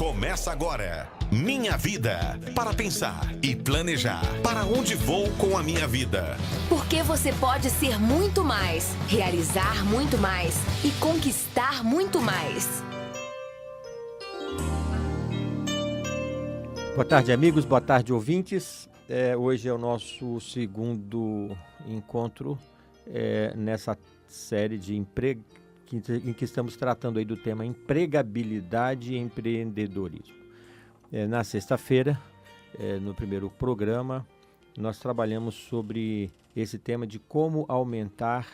Começa agora. Minha Vida. Para pensar e planejar. Para onde vou com a minha vida? Porque você pode ser muito mais, realizar muito mais e conquistar muito mais. Boa tarde, amigos. Boa tarde, ouvintes. Hoje é o nosso segundo encontro nessa série de emprego em que estamos tratando aí do tema empregabilidade e empreendedorismo. Na sexta-feira, no primeiro programa, nós trabalhamos sobre esse tema de como aumentar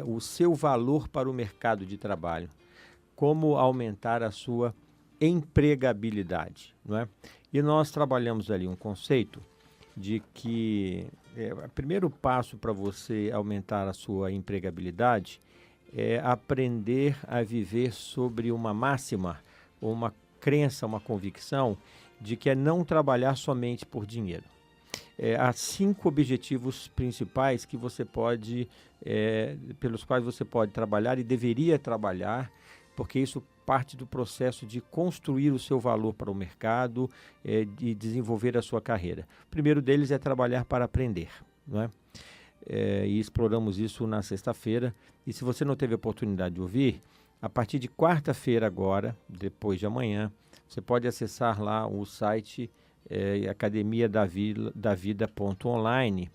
o seu valor para o mercado de trabalho, como aumentar a sua empregabilidade, não é? E nós trabalhamos ali um conceito de que o primeiro passo para você aumentar a sua empregabilidade é aprender a viver sobre uma máxima, uma crença, uma convicção de que é não trabalhar somente por dinheiro. Há 5 objetivos principais que você pode, pelos quais você pode trabalhar e deveria trabalhar, porque isso parte do processo de construir o seu valor para o mercado, de desenvolver a sua carreira. O primeiro deles é trabalhar para aprender, não é? E exploramos isso na sexta-feira. E se você não teve a oportunidade de ouvir, a partir de quarta-feira agora, depois de amanhã, você pode acessar lá o site academiadavida.online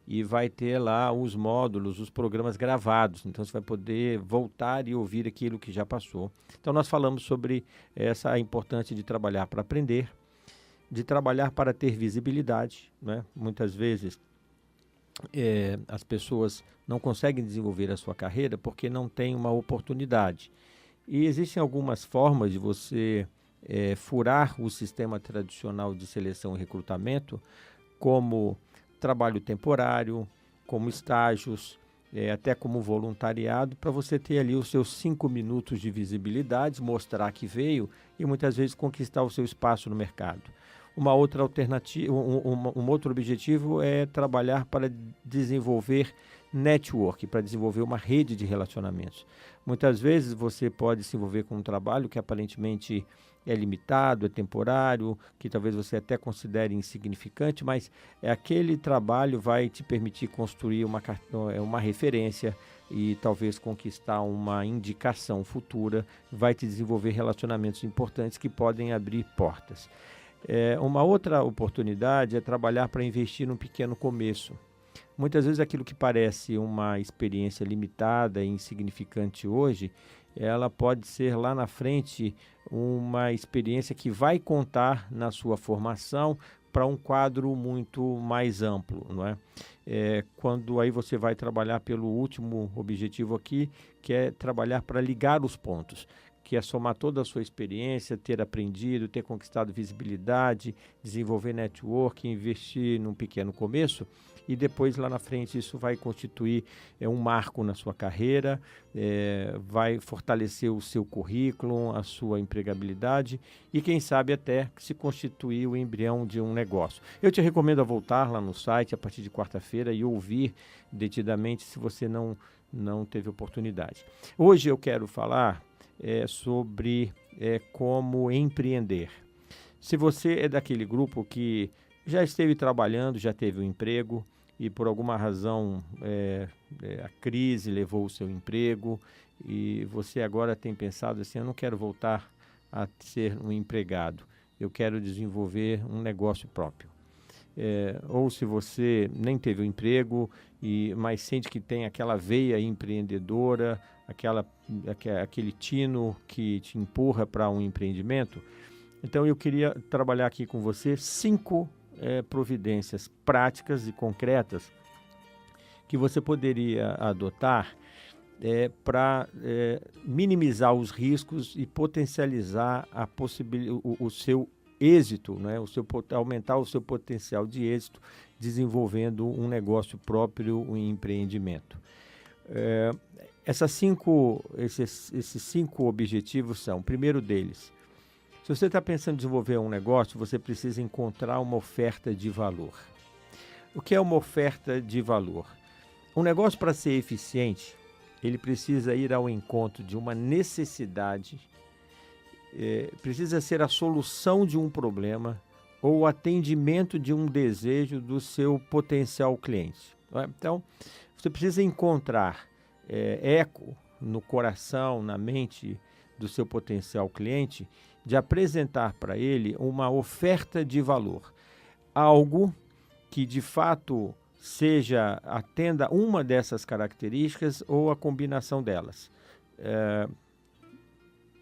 e vai ter lá os módulos, os programas gravados. Então você vai poder voltar e ouvir aquilo que já passou. Então nós falamos sobre essa importância de trabalhar para aprender, de trabalhar para ter visibilidade, né? Muitas vezes as pessoas não conseguem desenvolver a sua carreira porque não tem uma oportunidade. E existem algumas formas de você furar o sistema tradicional de seleção e recrutamento, como trabalho temporário, como estágios, até como voluntariado, para você ter ali os seus 5 minutos de visibilidade, mostrar que veio e muitas vezes conquistar o seu espaço no mercado. Uma outra alternativa, um outro objetivo é trabalhar para desenvolver network, para desenvolver uma rede de relacionamentos. Muitas vezes você pode se envolver com um trabalho que aparentemente é limitado, é temporário, que talvez você até considere insignificante, mas aquele trabalho vai te permitir construir uma referência e talvez conquistar uma indicação futura, vai te desenvolver relacionamentos importantes que podem abrir portas. Uma outra oportunidade é trabalhar para investir num pequeno começo. Muitas vezes aquilo que parece uma experiência limitada e insignificante hoje, ela pode ser lá na frente uma experiência que vai contar na sua formação para um quadro muito mais amplo, não é? Quando aí você vai trabalhar pelo último objetivo aqui, que é trabalhar para ligar os pontos, que é somar toda a sua experiência, ter aprendido, ter conquistado visibilidade, desenvolver network, investir num pequeno começo e depois lá na frente isso vai constituir um marco na sua carreira, vai fortalecer o seu currículo, a sua empregabilidade e quem sabe até se constituir o embrião de um negócio. Eu te recomendo a voltar lá no site a partir de quarta-feira e ouvir detidamente se você não teve oportunidade. Hoje eu quero falar sobre como empreender. Se você é daquele grupo que já esteve trabalhando, já teve um emprego e por alguma razão a crise levou o seu emprego e você agora tem pensado assim, eu não quero voltar a ser um empregado, eu quero desenvolver um negócio próprio. Ou se você nem teve um emprego, mas sente que tem aquela veia empreendedora, aquele tino que te empurra para um empreendimento. Então eu queria trabalhar aqui com você 5 providências práticas e concretas que você poderia adotar para minimizar os riscos e potencializar o seu êxito, né? Aumentar o seu potencial de êxito desenvolvendo um negócio próprio, um empreendimento. Esses 5 objetivos são, o primeiro deles, se você está pensando em desenvolver um negócio, você precisa encontrar uma oferta de valor. O que é uma oferta de valor? Um negócio, para ser eficiente, ele precisa ir ao encontro de uma necessidade precisa ser a solução de um problema ou o atendimento de um desejo do seu potencial cliente. Não é? Então, você precisa encontrar eco no coração, na mente do seu potencial cliente, de apresentar para ele uma oferta de valor. Algo que, de fato, atenda uma dessas características ou a combinação delas.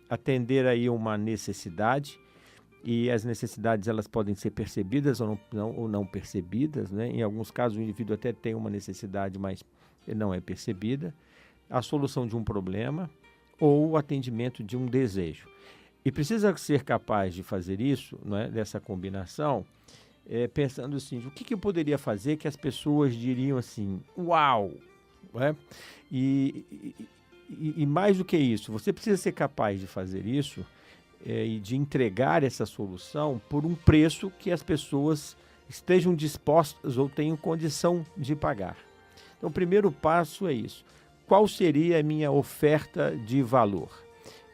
Atender aí uma necessidade, e as necessidades elas podem ser percebidas ou não percebidas, né? Em alguns casos o indivíduo até tem uma necessidade, mas não é percebida. A solução de um problema ou o atendimento de um desejo. E precisa ser capaz de fazer isso, né, dessa combinação, pensando assim, o que eu poderia fazer que as pessoas diriam assim, uau! Né? E mais do que isso, você precisa ser capaz de fazer isso e de entregar essa solução por um preço que as pessoas estejam dispostas ou tenham condição de pagar. Então, o primeiro passo é isso. Qual seria a minha oferta de valor?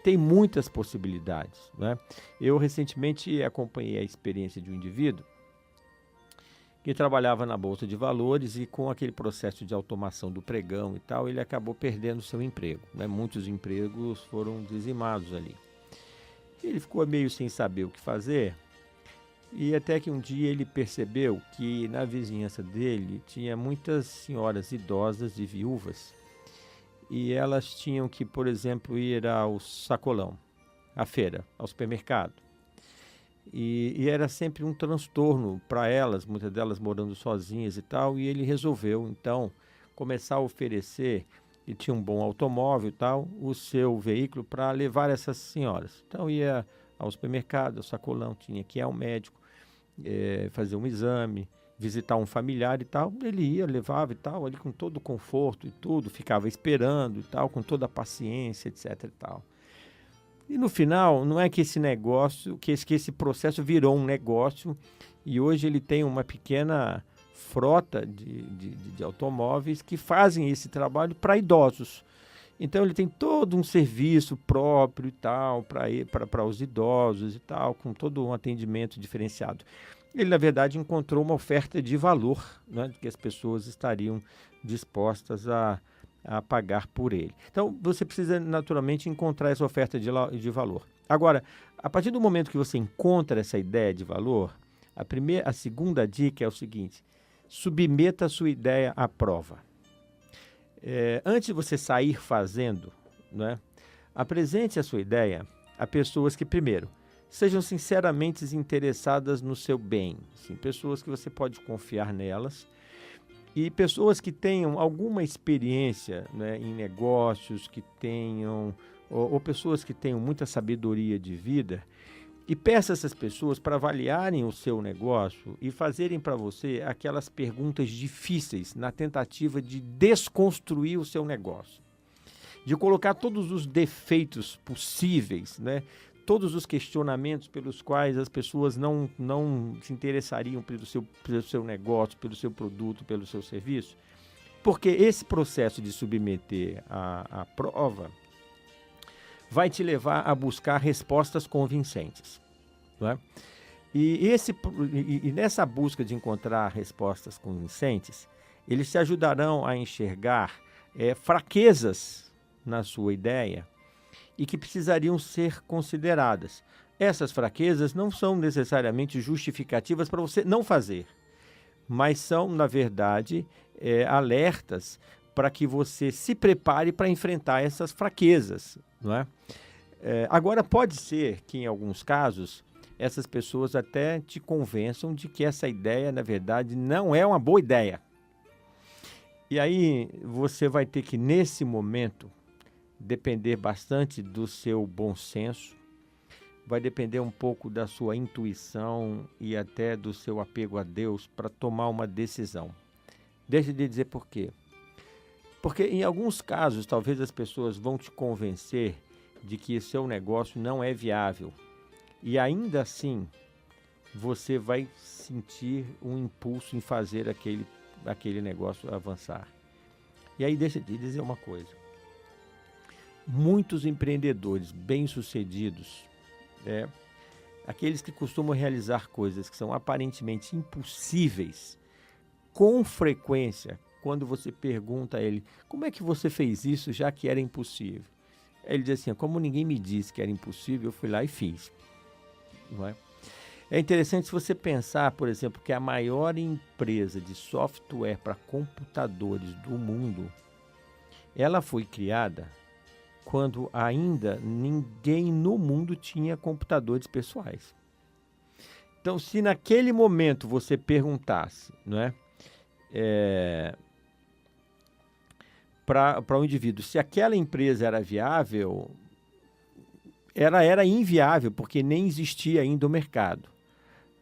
Tem muitas possibilidades, né? Eu recentemente acompanhei a experiência de um indivíduo que trabalhava na Bolsa de Valores e com aquele processo de automação do pregão e tal, ele acabou perdendo seu emprego, né? Muitos empregos foram dizimados ali. Ele ficou meio sem saber o que fazer e até que um dia ele percebeu que na vizinhança dele tinha muitas senhoras idosas e viúvas e elas tinham que, por exemplo, ir ao sacolão, à feira, ao supermercado. E era sempre um transtorno para elas, muitas delas morando sozinhas e tal, e ele resolveu, então, começar a oferecer, e tinha um bom automóvel e tal, o seu veículo para levar essas senhoras. Então, ia ao supermercado, ao sacolão, tinha que ir ao médico, fazer um exame, visitar um familiar e tal, ele ia, levava e tal, ali com todo o conforto e tudo, ficava esperando e tal, com toda a paciência, etc e tal. E no final, não é que esse negócio, que esse processo virou um negócio e hoje ele tem uma pequena frota de automóveis que fazem esse trabalho para idosos. Então ele tem todo um serviço próprio e tal, para os idosos e tal, com todo um atendimento diferenciado. Ele, na verdade, encontrou uma oferta de valor, né, que as pessoas estariam dispostas a pagar por ele. Então, você precisa, naturalmente, encontrar essa oferta de valor. Agora, a partir do momento que você encontra essa ideia de valor, a segunda dica é o seguinte: submeta a sua ideia à prova. Antes de você sair fazendo, né, apresente a sua ideia a pessoas que, primeiro, sejam sinceramente interessadas no seu bem, assim, pessoas que você pode confiar nelas e pessoas que tenham alguma experiência, né, em negócios, que tenham ou pessoas que tenham muita sabedoria de vida, e peça essas pessoas para avaliarem o seu negócio e fazerem para você aquelas perguntas difíceis na tentativa de desconstruir o seu negócio, de colocar todos os defeitos possíveis, né? Todos os questionamentos pelos quais as pessoas não se interessariam pelo seu negócio, pelo seu produto, pelo seu serviço, porque esse processo de submeter à prova vai te levar a buscar respostas convincentes, não é? E nessa busca de encontrar respostas convincentes, eles te ajudarão a enxergar fraquezas na sua ideia e que precisariam ser consideradas. Essas fraquezas não são necessariamente justificativas para você não fazer, mas são, na verdade, alertas para que você se prepare para enfrentar essas fraquezas, não é? Agora, pode ser que, em alguns casos, essas pessoas até te convençam de que essa ideia, na verdade, não é uma boa ideia. E aí você vai ter que, nesse momento, depender bastante do seu bom senso, vai depender um pouco da sua intuição e até do seu apego a Deus para tomar uma decisão. Deixa de dizer por quê. Porque em alguns casos, talvez as pessoas vão te convencer de que o seu negócio não é viável. E ainda assim, você vai sentir um impulso em fazer aquele negócio avançar. E aí deixa de dizer uma coisa. Muitos empreendedores bem-sucedidos Aqueles que costumam realizar coisas que são aparentemente impossíveis, com frequência, quando você pergunta a ele, como é que você fez isso já que era impossível? Ele diz assim, como ninguém me disse que era impossível, eu fui lá e fiz. Não é? É interessante se você pensar, por exemplo, que a maior empresa de software para computadores do mundo, ela foi criada quando ainda ninguém no mundo tinha computadores pessoais. Então, se naquele momento você perguntasse, não é, para um indivíduo se aquela empresa era viável, ela era inviável, porque nem existia ainda o mercado.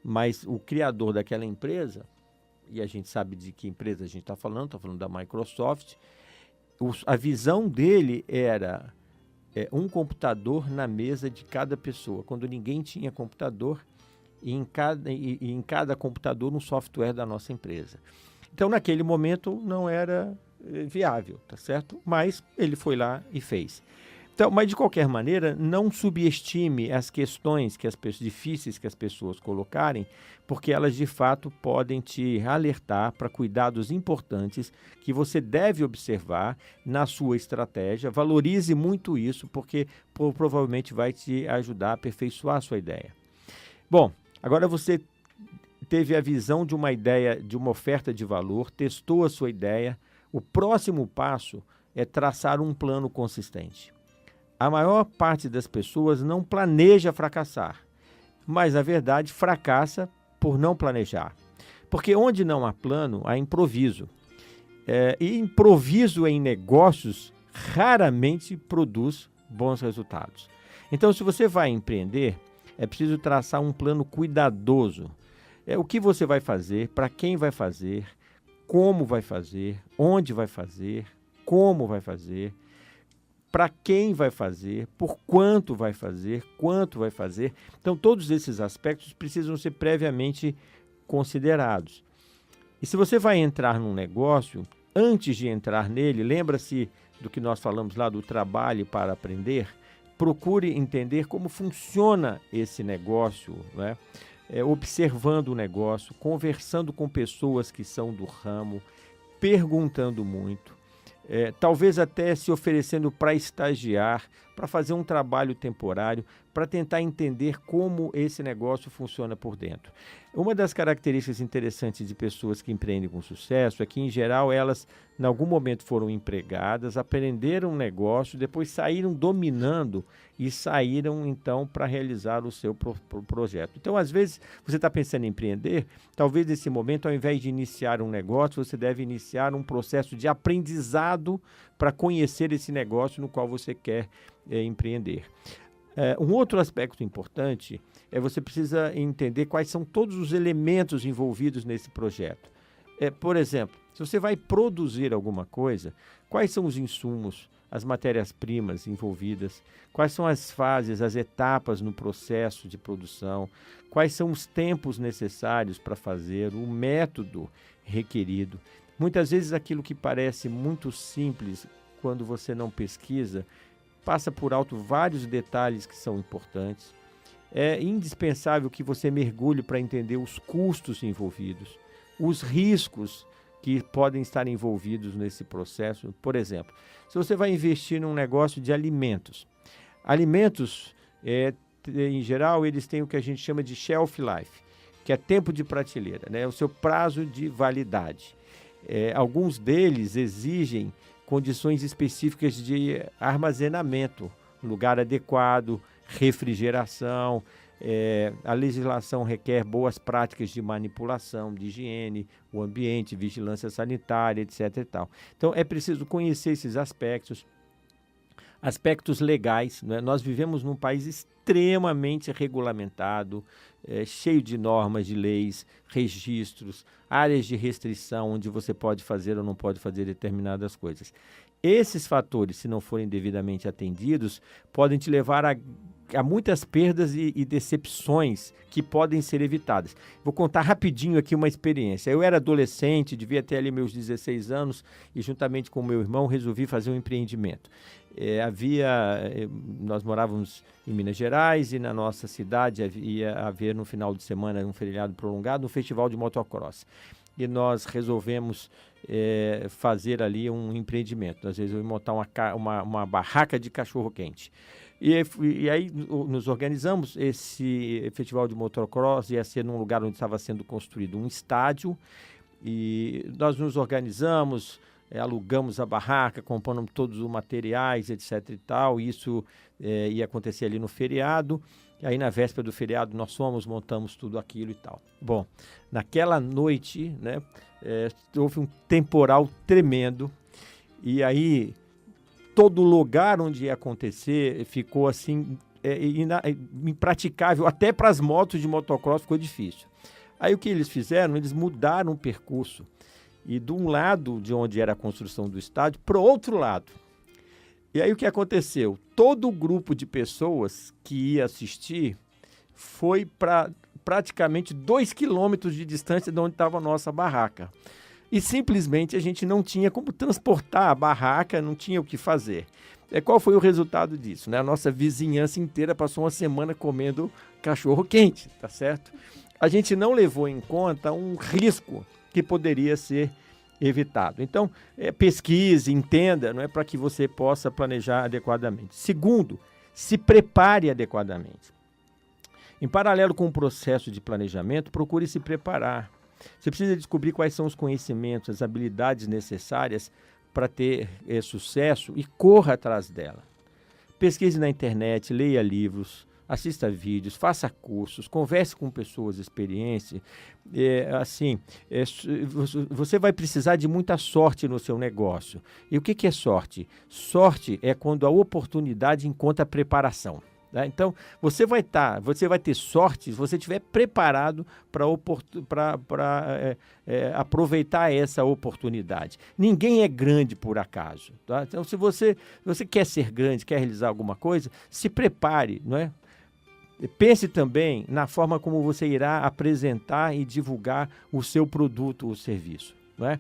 Mas o criador daquela empresa, e a gente sabe de que empresa a gente está falando da Microsoft, a visão dele era um computador na mesa de cada pessoa, quando ninguém tinha computador, e em cada computador um software da nossa empresa. Então, naquele momento, não era viável, tá certo? Mas ele foi lá e fez. Então, mas de qualquer maneira, não subestime as questões difíceis que as pessoas colocarem, porque elas de fato podem te alertar para cuidados importantes que você deve observar na sua estratégia. Valorize muito isso, porque provavelmente vai te ajudar a aperfeiçoar a sua ideia. Bom, agora você teve a visão de uma ideia, de uma oferta de valor, testou a sua ideia. O próximo passo é traçar um plano consistente. A maior parte das pessoas não planeja fracassar, mas, na verdade, fracassa por não planejar. Porque onde não há plano, há improviso. E improviso em negócios raramente produz bons resultados. Então, se você vai empreender, é preciso traçar um plano cuidadoso. O que você vai fazer, para quem vai fazer, como vai fazer, onde vai fazer, como vai fazer, para quem vai fazer, por quanto vai fazer, quanto vai fazer. Então, todos esses aspectos precisam ser previamente considerados. E se você vai entrar num negócio, antes de entrar nele, lembra-se do que nós falamos lá do trabalho para aprender, procure entender como funciona esse negócio, né? Observando o negócio, conversando com pessoas que são do ramo, perguntando muito. Talvez até se oferecendo para estagiar, para fazer um trabalho temporário, para tentar entender como esse negócio funciona por dentro. Uma das características interessantes de pessoas que empreendem com sucesso é que, em geral, elas, em algum momento, foram empregadas, aprenderam um negócio, depois saíram dominando e saíram, então, para realizar o seu projeto. Então, às vezes, você está pensando em empreender, talvez nesse momento, ao invés de iniciar um negócio, você deve iniciar um processo de aprendizado para conhecer esse negócio no qual você quer empreender. Um outro aspecto importante você precisa entender quais são todos os elementos envolvidos nesse projeto. Por exemplo, se você vai produzir alguma coisa, quais são os insumos, as matérias-primas envolvidas, quais são as fases, as etapas no processo de produção, quais são os tempos necessários para fazer, o método requerido. Muitas vezes aquilo que parece muito simples, quando você não pesquisa, passa por alto vários detalhes que são importantes. É indispensável que você mergulhe para entender os custos envolvidos, os riscos que podem estar envolvidos nesse processo. Por exemplo, se você vai investir num negócio de alimentos, em geral, eles têm o que a gente chama de shelf life, que é tempo de prateleira, né? O seu prazo de validade. Alguns deles exigem condições específicas de armazenamento, lugar adequado, refrigeração. A legislação requer boas práticas de manipulação, de higiene, o ambiente, vigilância sanitária, etc. e tal. Então, é preciso conhecer esses aspectos legais, né? Nós vivemos num país extremamente regulamentado, cheio de normas, de leis, registros, áreas de restrição onde você pode fazer ou não pode fazer determinadas coisas. Esses fatores, se não forem devidamente atendidos, podem te levar a muitas perdas e decepções que podem ser evitadas. Vou contar rapidinho aqui uma experiência. Eu era adolescente, devia ter ali meus 16 anos e juntamente com meu irmão resolvi fazer um empreendimento. Nós morávamos em Minas Gerais e na nossa cidade ia haver no final de semana um feriado prolongado, um festival de motocross. E nós resolvemos fazer ali um empreendimento. Nós resolvemos montar uma barraca de cachorro-quente. E aí nos organizamos. Esse festival de motocross ia ser num lugar onde estava sendo construído um estádio. E nós nos organizamos, alugamos a barraca, compramos todos os materiais, etc. e tal. Isso ia acontecer ali no feriado. E aí, na véspera do feriado, nós montamos tudo aquilo e tal. Bom, naquela noite, né, houve um temporal tremendo. E aí, todo lugar onde ia acontecer ficou assim, impraticável. Até para as motos de motocross ficou difícil. Aí, o que eles fizeram? Eles mudaram o percurso. E de um lado de onde era a construção do estádio, para o outro lado. E aí o que aconteceu? Todo o grupo de pessoas que ia assistir foi para praticamente 2 quilômetros de distância de onde estava a nossa barraca. E simplesmente a gente não tinha como transportar a barraca, não tinha o que fazer. Qual foi o resultado disso? Né? A nossa vizinhança inteira passou uma semana comendo cachorro quente, tá certo? A gente não levou em conta um risco que poderia ser evitado. Então, pesquise, entenda, não é, para que você possa planejar adequadamente. Segundo, se prepare adequadamente. Em paralelo com o processo de planejamento, procure se preparar. Você precisa descobrir quais são os conhecimentos, as habilidades necessárias para ter sucesso e corra atrás dela. Pesquise na internet, leia livros, assista vídeos, faça cursos, converse com pessoas experientes. Você vai precisar de muita sorte no seu negócio. E o que é sorte? Sorte é quando a oportunidade encontra a preparação. Tá? Então, você vai ter sorte se você estiver preparado para aproveitar essa oportunidade. Ninguém é grande por acaso. Tá? Então, se você quer ser grande, quer realizar alguma coisa, se prepare, não é? Pense também na forma como você irá apresentar e divulgar o seu produto ou serviço. Não é?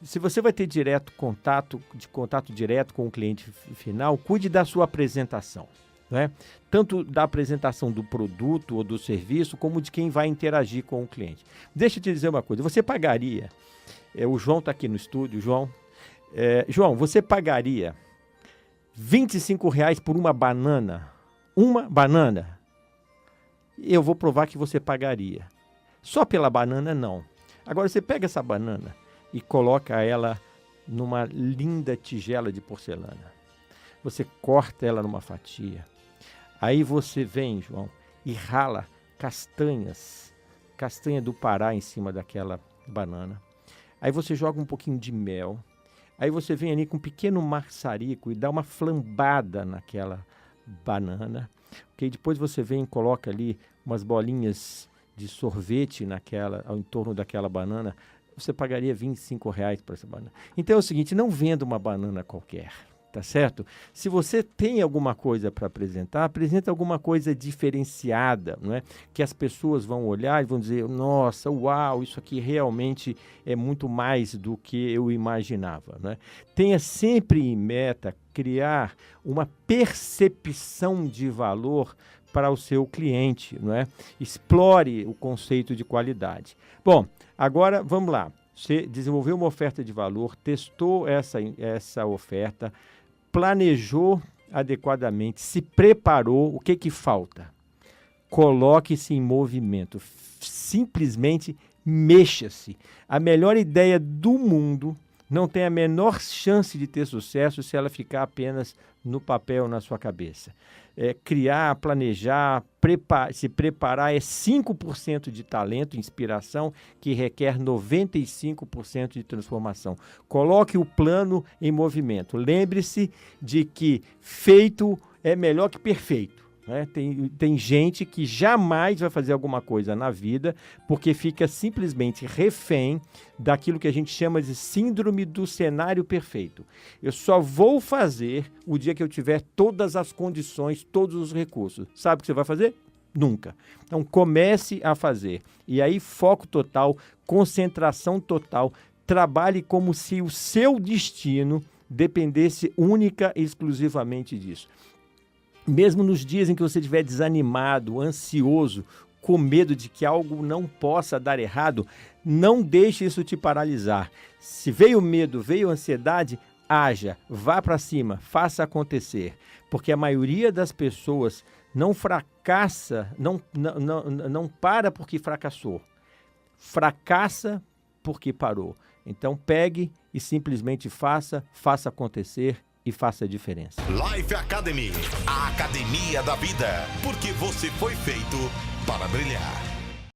Se você vai ter contato direto com o cliente final, cuide da sua apresentação. Não é? Tanto da apresentação do produto ou do serviço, como de quem vai interagir com o cliente. Deixa eu te dizer uma coisa, você pagaria, o João está aqui no estúdio, João, você pagaria R$25 por uma banana? Uma banana, eu vou provar que você pagaria. Só pela banana, não. Agora, você pega essa banana e coloca ela numa linda tigela de porcelana. Você corta ela numa fatia. Aí você vem, João, e rala castanha do Pará em cima daquela banana. Aí você joga um pouquinho de mel. Aí você vem ali com um pequeno maçarico e dá uma flambada naquela banana, okay? Depois você vem e coloca ali umas bolinhas de sorvete ao entorno daquela banana. Você pagaria R$25 por essa banana. Então é o seguinte, não venda uma banana qualquer, tá certo? Se você tem alguma coisa para apresentar, apresenta alguma coisa diferenciada, não é? Que as pessoas vão olhar e vão dizer, nossa, uau, isso aqui realmente é muito mais do que eu imaginava, não é? Tenha sempre em meta criar uma percepção de valor para o seu cliente, não é? Explore o conceito de qualidade. Bom, agora vamos lá. Você desenvolveu uma oferta de valor, testou essa oferta, planejou adequadamente, se preparou. O que falta? Coloque-se em movimento. Simplesmente mexa-se. A melhor ideia do mundo não tem a menor chance de ter sucesso se ela ficar apenas no papel, na sua cabeça. Criar, planejar, se preparar é 5% de talento, inspiração, que requer 95% de transformação. Coloque o plano em movimento. Lembre-se de que feito é melhor que perfeito. Né? Tem gente que jamais vai fazer alguma coisa na vida porque fica simplesmente refém daquilo que a gente chama de síndrome do cenário perfeito. Eu só vou fazer o dia que eu tiver todas as condições, todos os recursos. Sabe o que você vai fazer? Nunca. Então comece a fazer. E aí foco total, concentração total. Trabalhe como se o seu destino dependesse única e exclusivamente disso. Mesmo nos dias em que você estiver desanimado, ansioso, com medo de que algo não possa dar errado, não deixe isso te paralisar. Se veio medo, veio ansiedade, haja, vá para cima, faça acontecer. Porque a maioria das pessoas não fracassa, não para porque fracassou. Fracassa porque parou. Então pegue e simplesmente faça acontecer e faça a diferença. Life Academy, a academia da vida, porque você foi feito para brilhar.